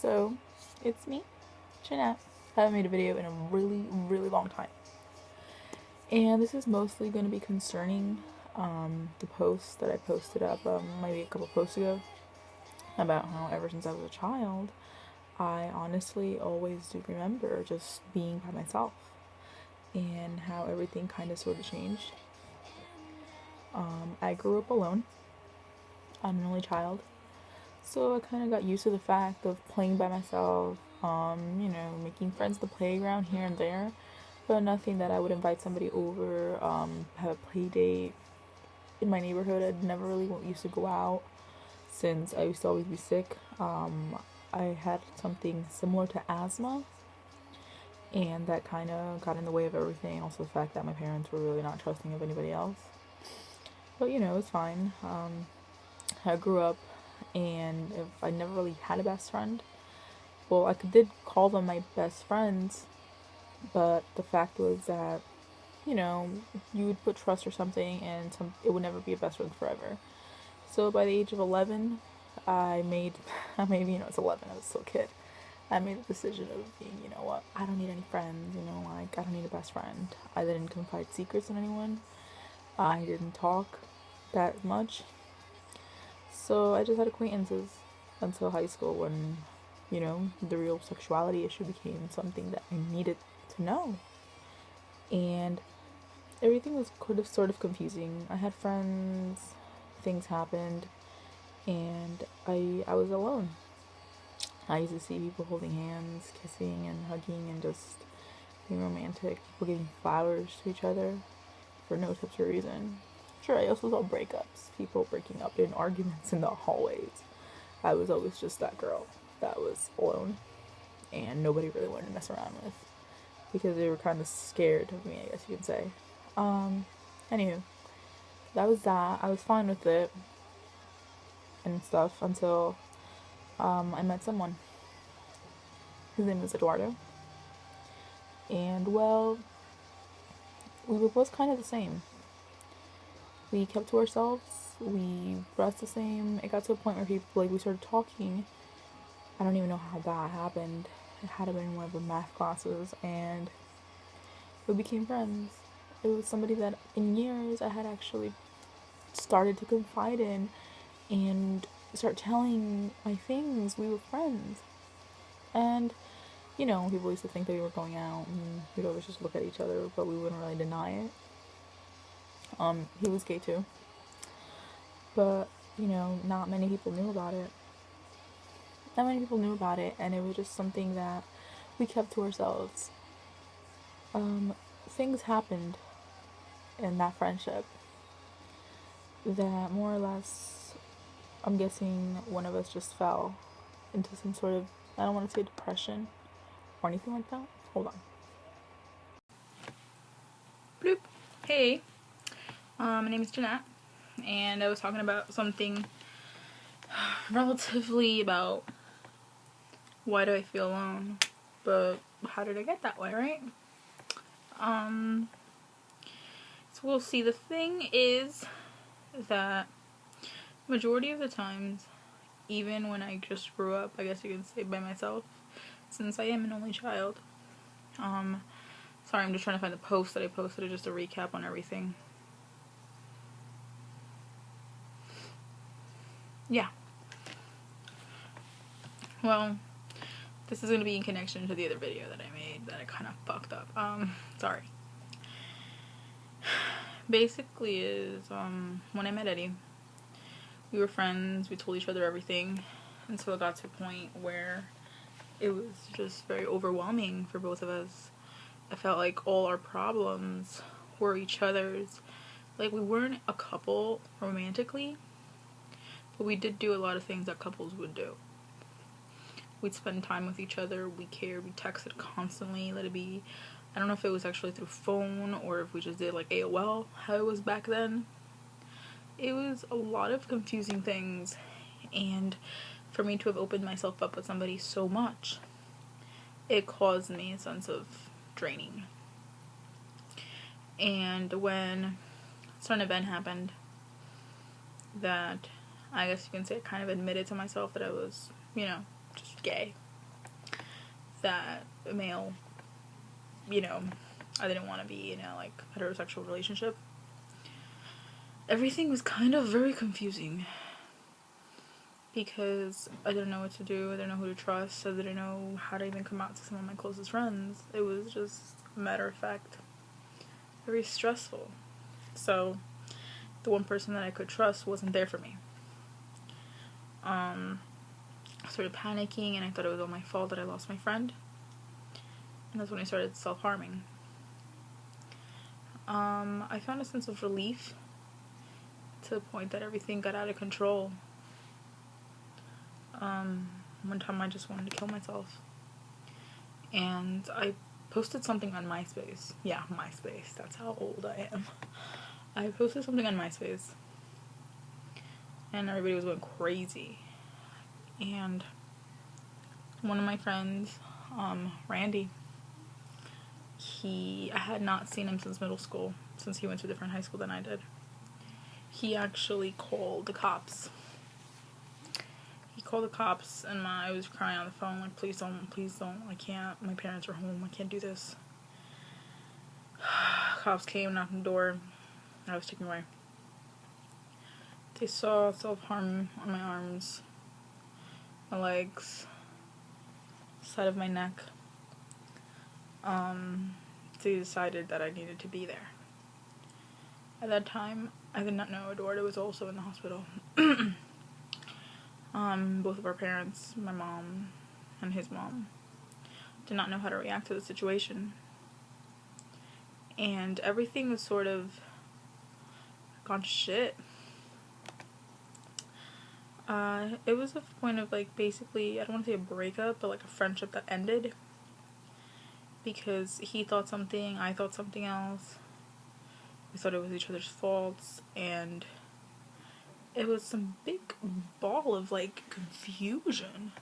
So, it's me, Jeanette. I haven't made a video in a really, really long time. And this is mostly going to be concerning the post that I posted up maybe a couple posts ago about how ever since I was a child, I honestly always do remember just being by myself and how everything kind of sort of changed. I grew up alone. I'm an only child. So I kind of got used to the fact of playing by myself, making friends at the playground here and there, but nothing that I would invite somebody over, have a play date. In my neighborhood, I never really used to go out since I used to always be sick. I had something similar to asthma, and that kind of got in the way of everything. Also the fact that my parents were really not trusting of anybody else. But, it was fine. I grew up, and if I never really had a best friend, well, I did call them my best friends, but the fact was that, you would put trust or something, and it would never be a best friend forever. So by the age of 11, it's 11, I was still a kid. I made the decision of being, I don't need any friends, I don't need a best friend. I didn't confide secrets in anyone. I didn't talk that much. So I just had acquaintances until high school when, the real sexuality issue became something that I needed to know. And everything was sort of confusing. I had friends, things happened, and I was alone. I used to see people holding hands, kissing and hugging and just being romantic, people giving flowers to each other for no such reason. Sure, I also saw breakups, people breaking up in arguments in the hallways. I was always just that girl that was alone and nobody really wanted to mess around with because they were kind of scared of me, I guess you could say. Anywho, that was that. I was fine with it and stuff until I met someone. His name was Eduardo. And, well, we were both kind of the same. We kept to ourselves. We dressed the same. It got to a point where we started talking. I don't even know how that happened. It had to have been one of the math classes, and we became friends. It was somebody that in years I had actually started to confide in and start telling my things. We were friends. And, people used to think that we were going out and we'd always just look at each other, but we wouldn't really deny it. He was gay too. But, not many people knew about it. And it was just something that we kept to ourselves. Things happened in that friendship that more or less, I'm guessing one of us just fell into some sort of, I don't want to say depression or anything like that. Hold on. Bloop. Hey, my name is Jeanette, and I was talking about something relatively about why do I feel alone, but how did I get that way, right? So we'll see. The thing is that majority of the times, even when I just grew up, I guess you could say by myself, since I am an only child, sorry, I'm just trying to find the post that I posted, just a recap on everything. Yeah. Well, this is going to be in connection to the other video that I made that I kind of fucked up. Sorry. Basically is, when I met Eddie, we were friends, we told each other everything, until it got to a point where it was just very overwhelming for both of us. I felt like all our problems were each other's. Like, we weren't a couple romantically, but we did do a lot of things that couples would do. We'd spend time with each other, we cared, we texted constantly, let it be, I don't know if it was actually through phone or if we just did like AOL, how it was back then. It was a lot of confusing things, and for me to have opened myself up with somebody so much, it caused me a sense of draining. And when a certain event happened that I guess you can say I kind of admitted to myself that I was, just gay. that male, you know, I didn't want to be in a, like, heterosexual relationship. Everything was kind of very confusing because I didn't know what to do, I didn't know who to trust, I didn't know how to even come out to some of my closest friends. It was just a matter of fact very stressful. So the one person that I could trust wasn't there for me. I started panicking and I thought it was all my fault that I lost my friend. And that's when I started self-harming. I found a sense of relief to the point that everything got out of control. One time I just wanted to kill myself. And I posted something on MySpace. Yeah, MySpace. That's how old I am. I posted something on MySpace. And everybody was going crazy. And one of my friends, Randy, I had not seen him since middle school, since he went to a different high school than I did. He actually called the cops. He called the cops, and I was crying on the phone, like, please don't, I can't, my parents are home, I can't do this. Cops came, knocked on the door, I was taken away. They saw self-harm on my arms, my legs, side of my neck. They decided that I needed to be there. At that time, I did not know Eduardo was also in the hospital. Both of our parents, my mom and his mom, did not know how to react to the situation. And everything was sort of gone to shit. It was a point of, like, basically, I don't want to say a breakup, but, like, a friendship that ended. Because he thought something, I thought something else. We thought it was each other's faults, and it was some big ball of, like, confusion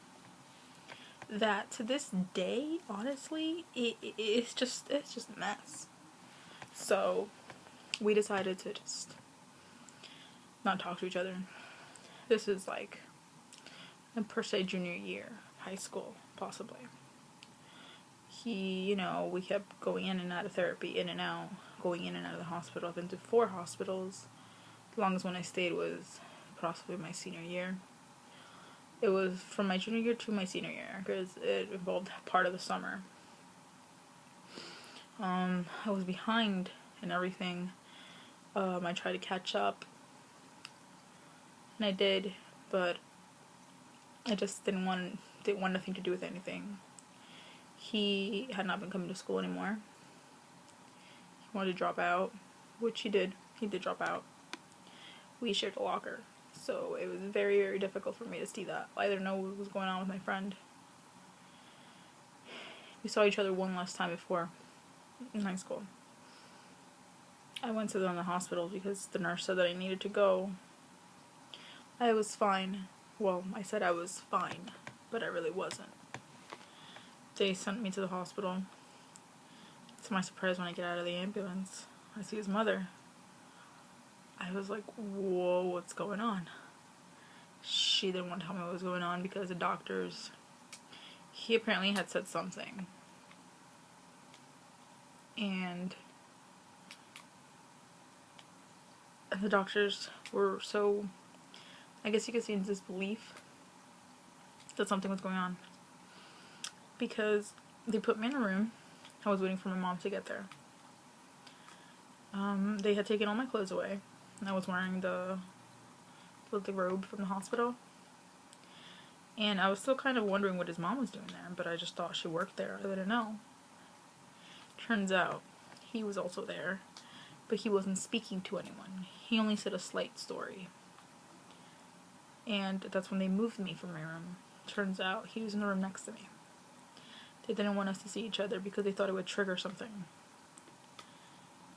that to this day, honestly, it's just a mess. So we decided to just not talk to each other. This is, like, per se junior year, high school, possibly. He, we kept going in and out of therapy, in and out, going in and out of the hospital. I've been to 4 hospitals. The longest one I stayed was possibly my senior year. It was from my junior year to my senior year, because it involved part of the summer. I was behind in everything. I tried to catch up, and I did, but I just didn't want nothing to do with anything. He had not been coming to school anymore. He wanted to drop out, which he did. He did drop out. We shared a locker, so it was very, very difficult for me to see that. I didn't know what was going on with my friend. We saw each other one last time before in high school. I went to the hospital because the nurse said that I needed to go. I was fine. Well, I said I was fine, but I really wasn't. They sent me to the hospital. To my surprise, when I get out of the ambulance, I see his mother. I was like, whoa, what's going on? She didn't want to tell me what was going on because the doctors, he apparently had said something. And the doctors were so, I guess you could say, in disbelief that something was going on. Because they put me in a room. I was waiting for my mom to get there. They had taken all my clothes away. And I was wearing the robe from the hospital. And I was still kind of wondering what his mom was doing there. But I just thought she worked there. I didn't know. Turns out, he was also there. But he wasn't speaking to anyone. He only said a slight story. And that's when they moved me from my room. Turns out, he was in the room next to me. They didn't want us to see each other because they thought it would trigger something.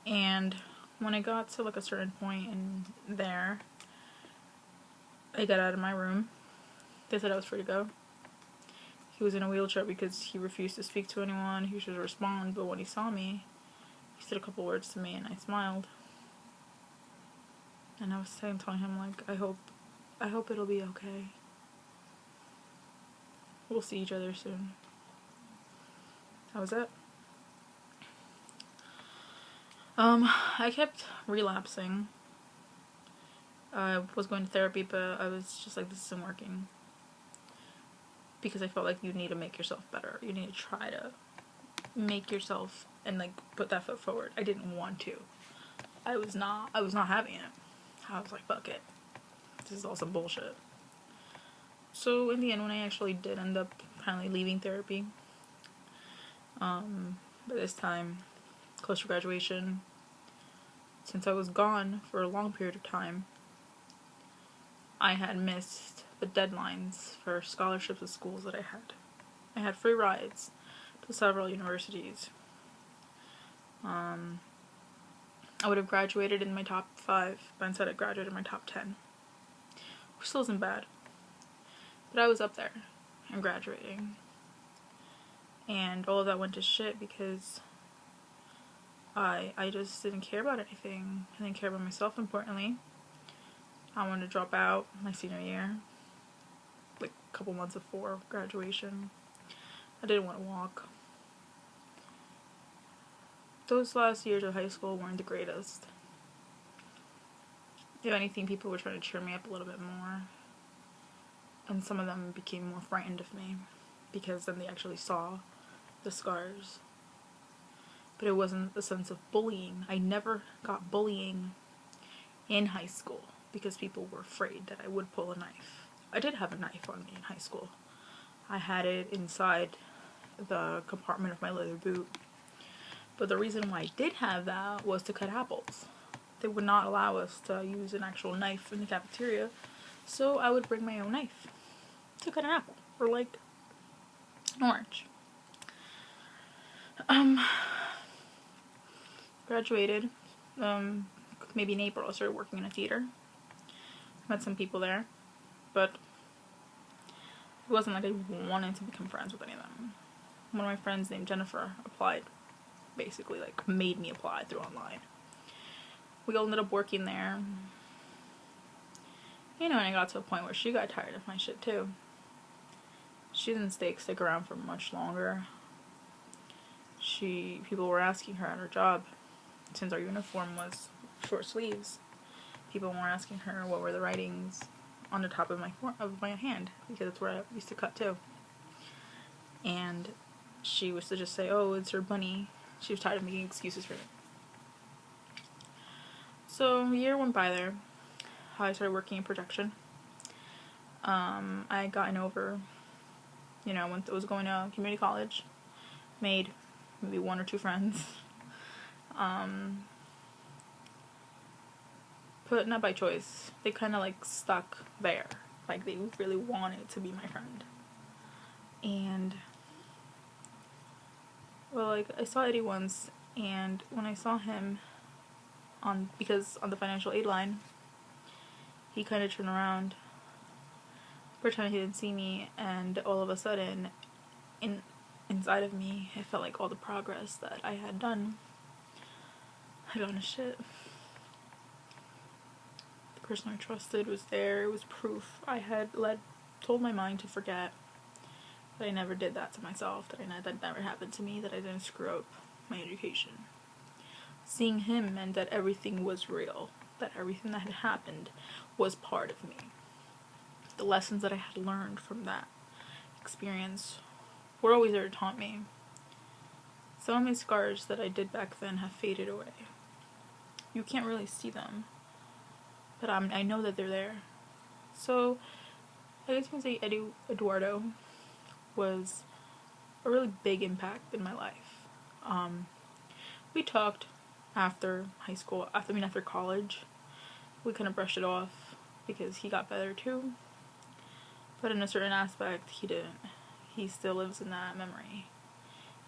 And when I got to, like, a certain point in there, I got out of my room. They said I was free to go. He was in a wheelchair because he refused to speak to anyone. He should respond, but when he saw me, he said a couple words to me, and I smiled. And I was telling him, like, I hope it'll be okay. We'll see each other soon. That was it. I kept relapsing. I was going to therapy, but I was just like, this isn't working. Because I felt like you need to make yourself better. You need to try to make yourself and like put that foot forward. I didn't want to. I was not having it. I was like, fuck it. This is all some bullshit. So in the end, when I actually did end up finally leaving therapy, but this time, close to graduation, since I was gone for a long period of time, I had missed the deadlines for scholarships at schools that I had. I had free rides to several universities. I would have graduated in my top 5, but instead I graduated in my top 10. Which still isn't bad. But I was up there and graduating. And all of that went to shit because I just didn't care about anything. I didn't care about myself, importantly. I wanted to drop out my senior year. Like a couple months before graduation. I didn't want to walk. Those last years of high school weren't the greatest. If anything, people were trying to cheer me up a little bit more. And some of them became more frightened of me. Because then they actually saw the scars. But it wasn't the sense of bullying. I never got bullying in high school. Because people were afraid that I would pull a knife. I did have a knife on me in high school. I had it inside the compartment of my leather boot. But the reason why I did have that was to cut apples. They would not allow us to use an actual knife in the cafeteria. So I would bring my own knife to cut an apple. Or like an orange. Graduated. Maybe in April I started working in a theater. Met some people there. But it wasn't like I wanted to become friends with any of them. One of my friends named Jennifer applied. Basically, like, made me apply through online. We all ended up working there. You know, and I got to a point where she got tired of my shit, too. She didn't stick around for much longer. People were asking her at her job, since our uniform was short sleeves, people were asking her what were the writings on the top of my hand, because that's where I used to cut, too. And she was to just say, oh, it's her bunny. She was tired of making excuses for it. So a year went by there. I started working in production. I had gotten over, when I was going to community college, made maybe 1 or 2 friends. But not by choice. They kind of like stuck there. Like they really wanted to be my friend. And well, like, I saw Eddie once, and when I saw him because on the financial aid line, he kind of turned around, pretended he didn't see me, and all of a sudden, inside of me, I felt like all the progress that I had done had gone to shit. The person I trusted was there. It was proof. I had told my mind to forget. That I never did that to myself, that never happened to me, that I didn't screw up my education. Seeing him meant that everything was real, that everything that had happened was part of me. The lessons that I had learned from that experience were always there to taunt me. Some of my scars that I did back then have faded away. You can't really see them, but I know that they're there. So, I guess you can say Eduardo was a really big impact in my life. We talked after high school, after college. We kind of brushed it off because he got better too. But in a certain aspect, he didn't. He still lives in that memory.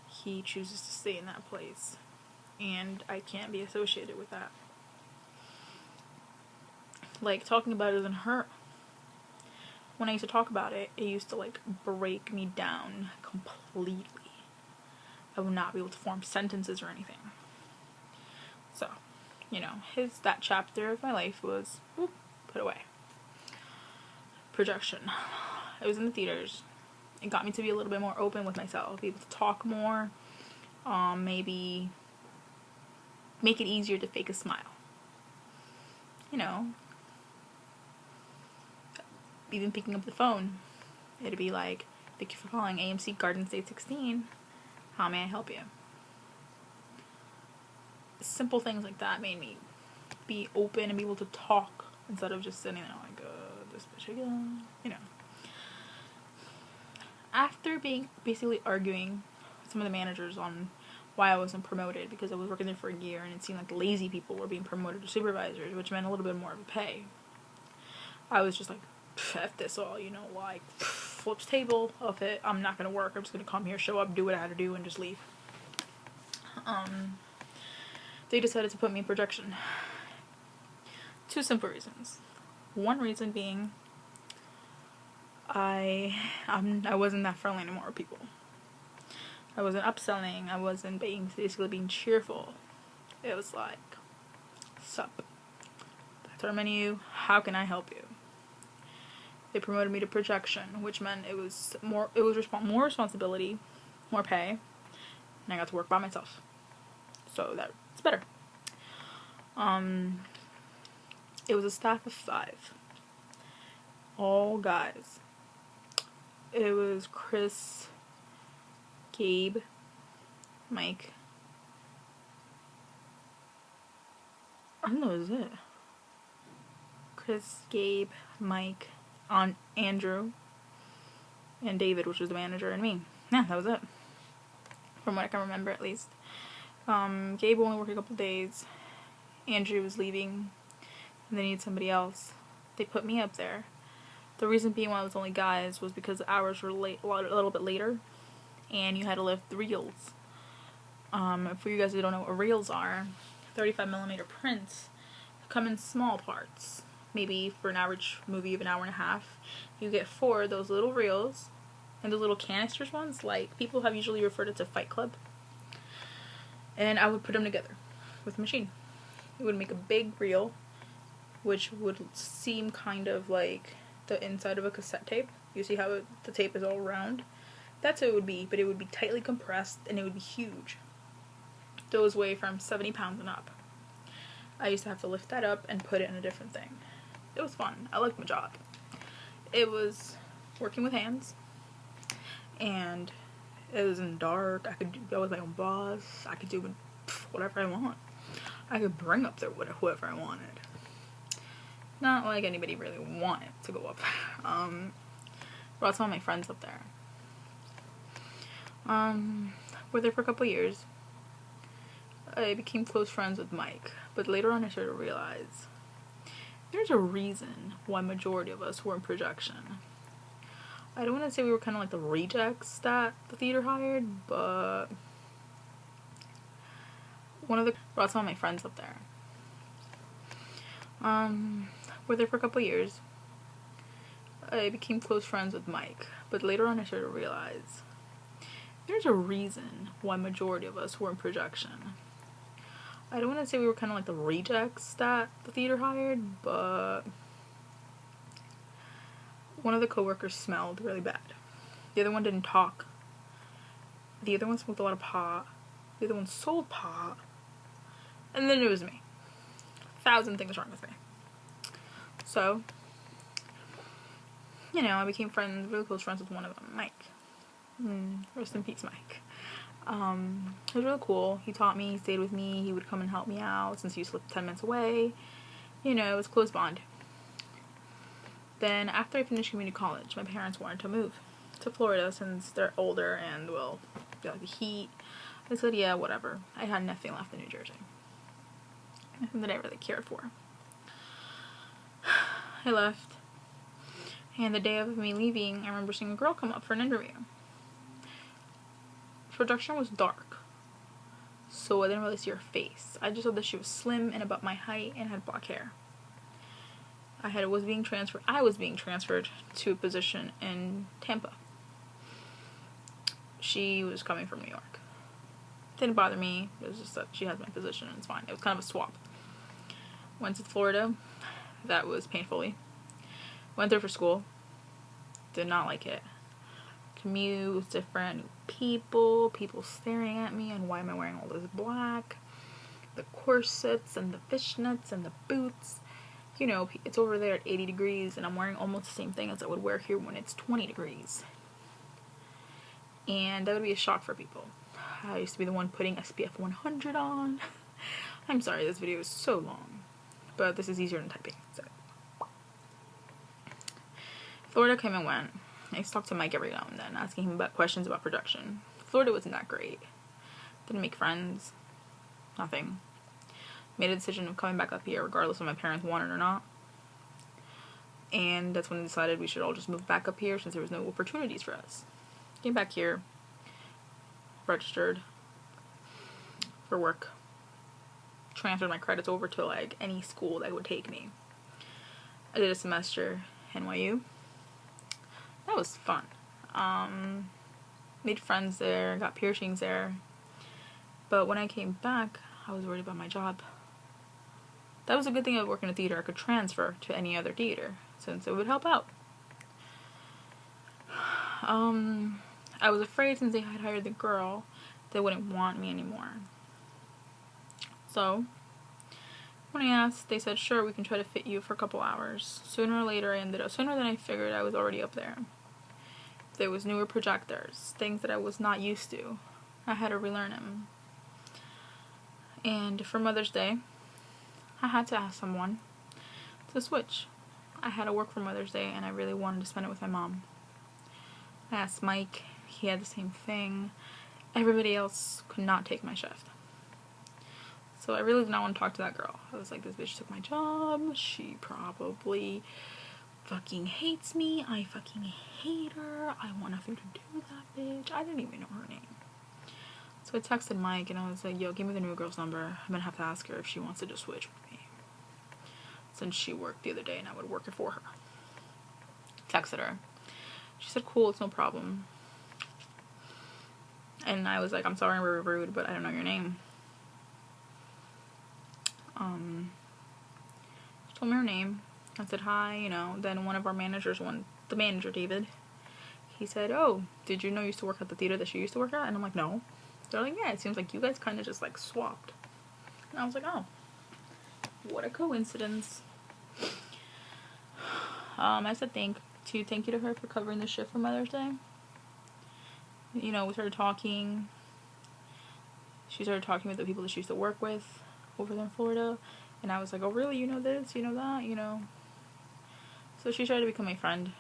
He chooses to stay in that place. And I can't be associated with that. Like, talking about it doesn't hurt. When I used to talk about it, it used to, like, break me down completely. I would not be able to form sentences or anything. So, that chapter of my life was put away. Projection. It was in the theaters. It got me to be a little bit more open with myself, be able to talk more, Maybe make it easier to fake a smile. You know, even picking up the phone. It'd be like, thank you for calling AMC Garden State 16. How may I help you? Simple things like that made me be open and be able to talk instead of just sitting there like, this bitch again. You know. After basically arguing with some of the managers on why I wasn't promoted, because I was working there for a year and it seemed like lazy people were being promoted to supervisors, which meant a little bit more of a pay. I was just like, F this all, you know, like, flips table of it. I'm not gonna work. I'm just gonna come here, show up, do what I had to do, and just leave. They decided to put me in projection. 2 simple reasons. One reason being, I wasn't that friendly anymore with people. I wasn't upselling. I wasn't basically being cheerful. It was like, sup? That's our menu. How can I help you? They promoted me to projection, which meant it was more responsibility, more pay, and I got to work by myself. So that's better. It was a staff of 5, all guys. It was Chris, Gabe, Mike. I don't know, is it? Chris, Gabe, Mike, Andrew, and David, which was the manager, and me. Yeah, that was it. From what I can remember, at least. Gabe only worked a couple days. Andrew was leaving, and they needed somebody else. They put me up there. The reason being why it was only guys was because the hours were late, a little bit later, and you had to lift the reels. For you guys who don't know what reels are, 35mm prints come in small parts. Maybe for an average movie of an hour and a half, you get 4 of those little reels, and those little canisters ones, like people have usually referred it to Fight Club. And I would put them together with a machine. It would make a big reel, which would seem kind of like the inside of a cassette tape. You see how the tape is all round? That's what it would be, but it would be tightly compressed and it would be huge. Those weigh from 70 pounds and up. I used to have to lift that up and put it in a different thing. It was fun. I liked my job. It was working with hands, and it was in the dark. I was my own boss. I could do whatever I want. I could bring up there whoever I wanted. Not like anybody really wanted to go up. Brought some of my friends up there. Were there for a couple years. I became close friends with Mike, but later on I started to realize there's a reason why majority of us were in projection. I don't want to say we were kind of like the rejects that the theater hired, but brought some of my friends up there. Were there for a couple years. I became close friends with Mike, but later on I started to realize there's a reason why majority of us were in projection. I don't want to say we were kind of like the rejects that the theater hired, but one of the coworkers smelled really bad. The other one didn't talk. The other one smoked a lot of pot. The other one sold pot. And then it was me. 1,000 things wrong with me. So, you know, I became really close friends with one of them, Mike. Rest in peace, Mike. It was really cool. He taught me, he stayed with me, he would come and help me out since he lived 10 minutes away. You know, it was a close bond. Then, after I finished community college, my parents wanted to move to Florida since they're older and, well, they like the heat. I said, yeah, whatever. I had nothing left in New Jersey. Nothing that I really cared for. I left. And the day of me leaving, I remember seeing a girl come up for an interview. Production was dark, so I didn't really see her face. I just saw that she was slim and about my height and had black hair. I was being transferred to a position in Tampa. She was coming from New York. Didn't bother me. It was just that she has my position and it's fine. It was kind of a swap. Went to Florida. That was painfully. Went there for school. Did not like it. commute with different people staring at me, and why am I wearing all this black? The corsets and the fishnets and the boots. You know, it's over there at 80 degrees, and I'm wearing almost the same thing as I would wear here when it's 20 degrees. And that would be a shock for people. I used to be the one putting SPF 100 on. I'm sorry, this video is so long, but this is easier than typing. So. Florida came and went. I used to talk to Mike every now and then, asking him about questions about production. Florida wasn't that great. Didn't make friends. Nothing. Made a decision of coming back up here regardless if my parents wanted or not. And that's when I decided we should all just move back up here since there was no opportunities for us. Came back here. Registered for work. Transferred my credits over to like any school that would take me. I did a semester NYU. That was fun. Made friends there, got piercings there. But when I came back, I was worried about my job. That was a good thing about working in a theater. I could transfer to any other theater since it would help out. I was afraid since they had hired the girl, they wouldn't want me anymore. So, when I asked, they said, sure, we can try to fit you for a couple hours. Sooner than I figured, I was already up there. There was newer projectors, things that I was not used to. I had to relearn them. And for Mother's Day, I had to ask someone to switch. I had to work for Mother's Day, and I really wanted to spend it with my mom. I asked Mike. He had the same thing. Everybody else could not take my shift. So I really did not want to talk to that girl. I was like, this bitch took my job. She probably fucking hates me. I fucking hate her. I want nothing to do with that bitch. I didn't even know her name. So I texted Mike and I was like, yo, give me the new girl's number. I'm gonna have to ask her if she wants to just switch with me. Since she worked the other day and I would work it for her. Texted her. She said, cool, it's no problem. And I was like, I'm sorry, we're rude, but I don't know your name. She told me her name. I said, hi, you know. Then one of our managers, the manager, David, he said, oh, did you know you used to work at the theater that she used to work at? And I'm like, no. They're like, yeah, it seems like you guys kind of just, like, swapped. And I was like, oh, what a coincidence. I said thank you to her for covering the shift for Mother's Day. You know, we started talking. She started talking with the people that she used to work with over there in Florida. And I was like, oh, really? You know this? You know that? You know? So she started to become my friend.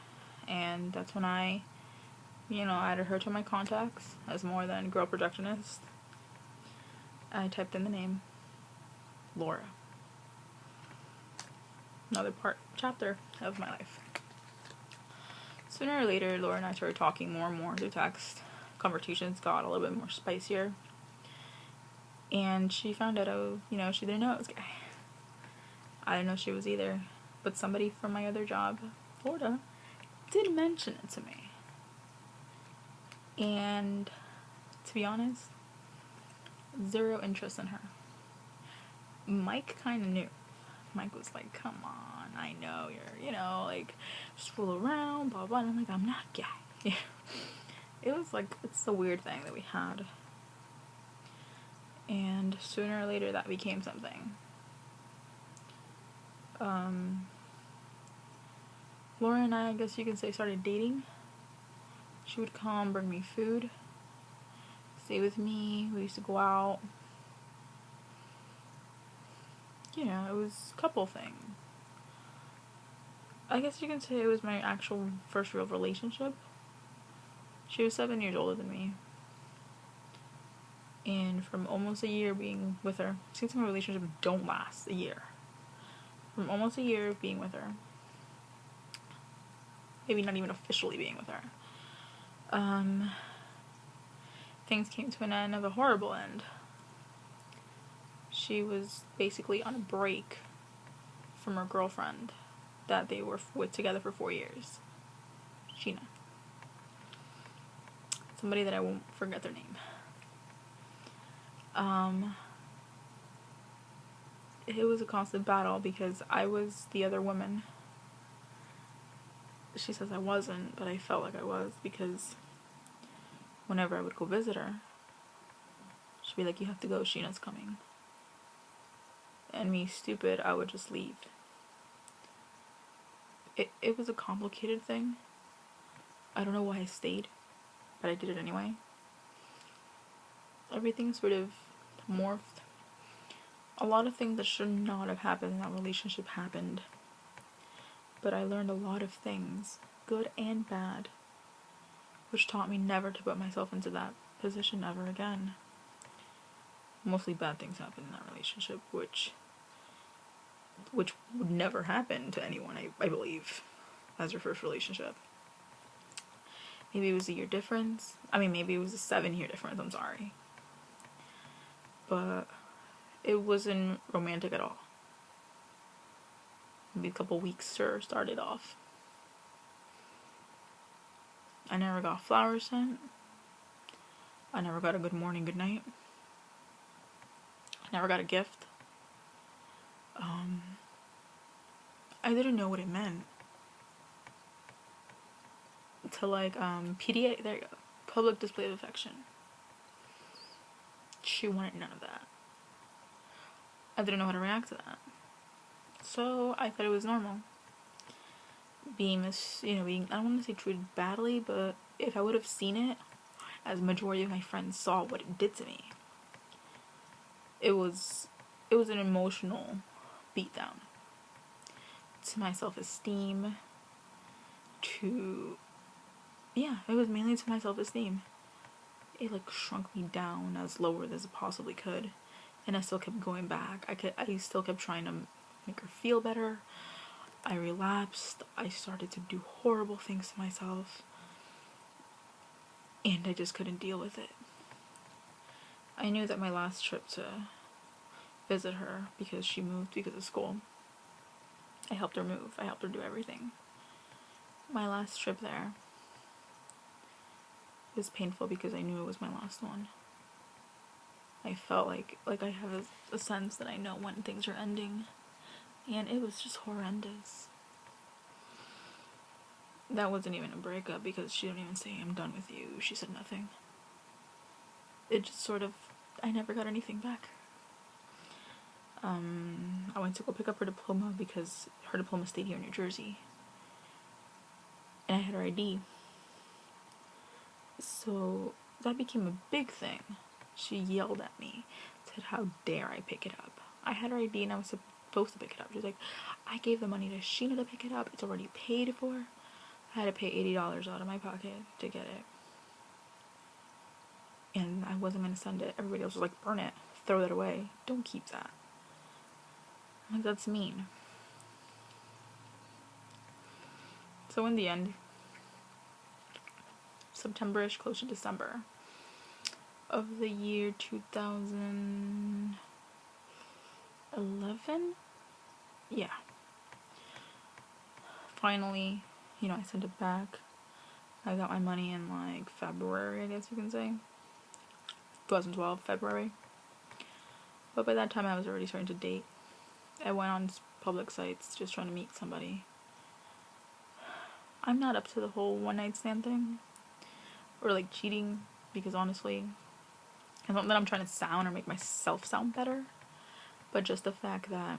And that's when I, you know, added her to my contacts as more than girl projectionist. I typed in the name. Laura. Another chapter of my life. Sooner or later, Laura and I started talking more and more through text. Conversations got a little bit more spicier. And she found out, she didn't know I was gay. I didn't know she was either. But somebody from my other job, Florida, did mention it to me. And to be honest, zero interest in her. Mike kind of knew. Mike was like, come on, I know you're, like, just fool around, blah, blah. And I'm like, I'm not gay. It was like, it's a weird thing that we had. And sooner or later, that became something. Laura and I guess you can say, started dating. She would come, bring me food, stay with me. We used to go out. It was a couple things. I guess you can say it was my actual first real relationship. She was 7 years older than me. And from almost a year being with her, since my relationship don't last a year. From almost a year of being with her, maybe not even officially being with her, things came to an end of a horrible end. She was basically on a break from her girlfriend that they were with together for 4 years. Sheena. Somebody that I won't forget their name. It was a constant battle because I was the other woman. She says I wasn't, but I felt like I was because whenever I would go visit her, she'd be like, you have to go, Sheena's coming. And me, stupid, I would just leave. It was a complicated thing. I don't know why I stayed, but I did it anyway. Everything sort of morphed. A lot of things that should not have happened in that relationship happened. But I learned a lot of things, good and bad, which taught me never to put myself into that position ever again. Mostly bad things happened in that relationship, which would never happen to anyone, I believe, as your first relationship. Maybe it was a year difference. I mean, maybe it was a 7-year difference, I'm sorry. But it wasn't romantic at all. Maybe a couple weeks sure started off. I never got flowers sent. I never got a good morning, good night. I never got a gift. I didn't know what it meant. To like, PDA, there you go. Public display of affection. She wanted none of that. I didn't know how to react to that. So I thought it was normal. Being, I don't want to say treated badly, but if I would have seen it, as majority of my friends saw what it did to me, it was an emotional beatdown to my self-esteem, it was mainly to my self-esteem. It like shrunk me down as lower as it possibly could, and I still kept going back. I still kept trying to make her feel better. I relapsed. I started to do horrible things to myself, and I just couldn't deal with it. I knew that my last trip to visit her, because she moved because of school, I helped her move. I helped her do everything. My last trip there was painful because I knew it was my last one. I felt like I have a sense that I know when things are ending, and it was just horrendous. That wasn't even a breakup because she didn't even say I'm done with you. She said nothing. It just sort of, I never got anything back. I went to go pick up her diploma because her diploma stayed here in New Jersey, and I had her ID. So that became a big thing. She yelled at me, said, how dare I pick it up? I had her ID and I was supposed to pick it up. She was like, I gave the money to Sheena to pick it up. It's already paid for. I had to pay $80 out of my pocket to get it. And I wasn't going to send it. Everybody else was like, burn it. Throw that away. Don't keep that. I'm like, that's mean. So in the end, September-ish, close to December of the year 2011? Yeah. Finally, I sent it back. I got my money in like February, I guess you can say. 2012, February. But by that time I was already starting to date. I went on public sites just trying to meet somebody. I'm not up to the whole one-night stand thing. Or like cheating, because honestly, it's not that I'm trying to sound or make myself sound better, but just the fact that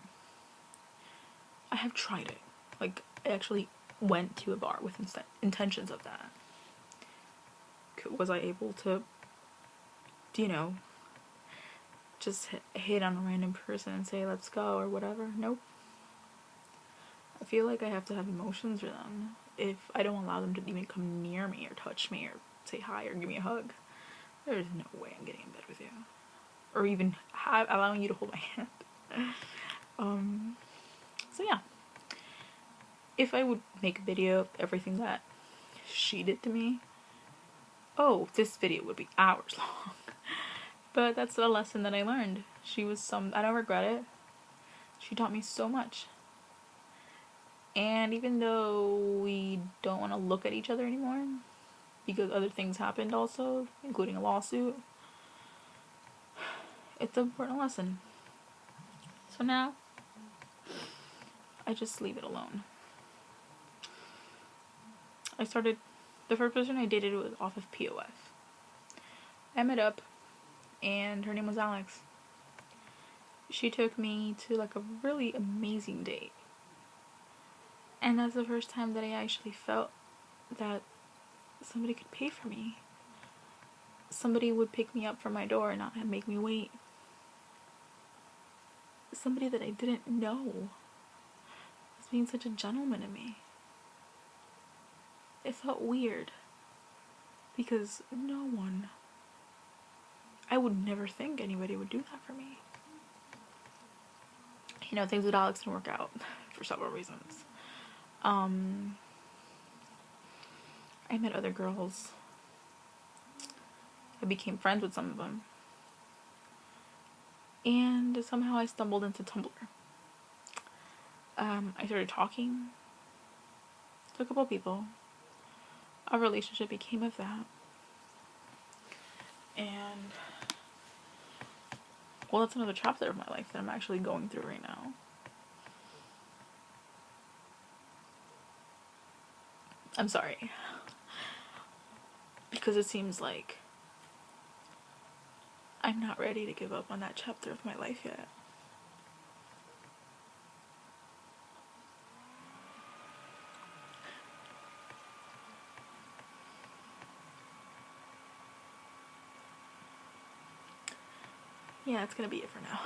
I have tried it. Like, I actually went to a bar with intentions of that. Was I able to, just hit on a random person and say, let's go, or whatever? Nope. I feel like I have to have emotions for them. If I don't allow them to even come near me or touch me or say hi or give me a hug, there's no way I'm getting in bed with you. Or even allowing you to hold my hand. So yeah. If I would make a video of everything that she did to me, this video would be hours long. But that's a lesson that I learned. I don't regret it. She taught me so much. And even though we don't want to look at each other anymore, because other things happened also, including a lawsuit, it's an important lesson. So now, I just leave it alone. The first person I dated was off of POF. I met up, and her name was Alex. She took me to like a really amazing date. And that's the first time that I actually felt that somebody could pay for me. Somebody would pick me up from my door and not make me wait. Somebody that I didn't know was being such a gentleman to me. It felt weird because no one, I would never think anybody would do that for me. You know, things with Alex didn't work out for several reasons. I met other girls. I became friends with some of them. And somehow I stumbled into Tumblr. I started talking to a couple of people. A relationship became of that. And, well, that's another chapter of my life that I'm actually going through right now. I'm sorry. Because it seems like I'm not ready to give up on that chapter of my life yet. Yeah, that's gonna be it for now.